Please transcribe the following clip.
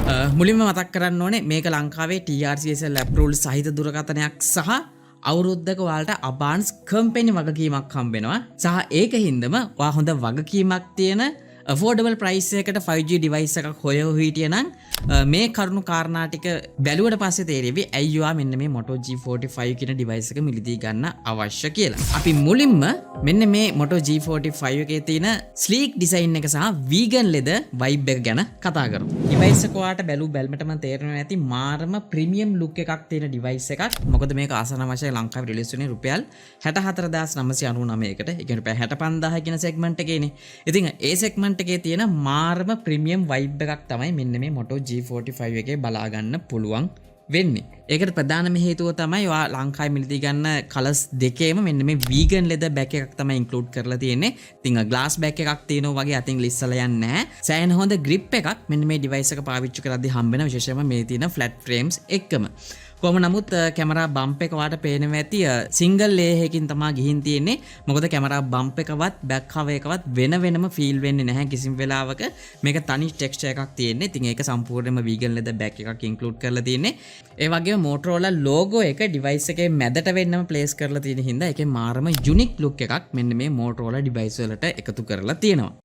මුලින්ම මතක් කරන්න ඕනේ මේක ලංකාවේ TRCSL approved සහිත දුරකථනයක් සහ අවුරුද්දක ඔයාලට අඩ්වාන්ස් කම්පැනි වගකීමක් හම්බ වෙනවා. සහ ඒක හින්දම ඔයා හොඳ වගකීමක් තියෙන affordable price එකකට 5G device එකක් හොයව හිටියනම් මේ කරුණු කාරණා ටික බැලුවට පස්සේ තේරෙවි ඇයි ඔයා මෙන්න මේ Moto G45 කියන device එක මිලදී ගන්න අවශ්‍ය කියලා. අපි මුලින්ම මෙන්න මේ Moto G45 එකේ තියෙන sleek design එක සහ vegan leather vibe එක ගැන කතා කරමු. device එක ඔයාට බැලුවටම තේරෙනවා ඇති මාරම premium look එකක් තියෙන device එකක්. මොකද මේක ආසන්න වශයෙන් ලංකාවේ release වුණේ රුපියල් 64999කට. ඒ කියන්නේ රුපියල් 65000 කියන segment එකේනේ. ඉතින් ඒ segment එකේ තියෙන මාරම ප්‍රීමියම් වයිබ් එකක් තමයි මෙන්න මේ Moto G45 එකේ බලා ගන්න පුළුවන් වෙන්නේ. ඒකට ප්‍රධානම හේතුව තමයි ඔයා ලංකාවේ මිලදී ගන්න කලර්ස් දෙකේම මෙන්න මේ vegan leather back එකක් තමයි include කරලා තියෙන්නේ. ඉතින් glass back එකක් තියෙනවා වගේ අතින් ලිස්සලා යන්නේ නැහැ. සෑහෙන හොඳ grip එකක් මෙන්න මේ device එක පාවිච්චි කරද්දී හම්බ වෙන විශේෂයෙන්ම මේ තියෙන flat frames එක්කම. කොහොම නමුත් කැමරා බම්ප් එක වාට පේනවා ඇති සිංගල් ලේයර් එකකින් තමයි ගිහින් තියෙන්නේ. මොකද කැමරා බම්ප් එකවත් බෑක් කවර් එකවත් වෙනම ෆීල් වෙන්නේ නැහැ කිසිම වෙලාවක. මේක තනි ටෙක්ස්චර් එකක් තියෙන්නේ. ඉතින් ඒක සම්පූර්ණයෙන්ම vegan leather back එකක් include කරලා තියෙන්නේ. ඒ වගේම Motorola logo එක device එකේ මැදට වෙන්නම place කරලා තියෙන හින්දා ඒකේ මාරම unique look එකක් මෙන්න මේ Motorola device වලට එකතු කරලා තියෙනවා.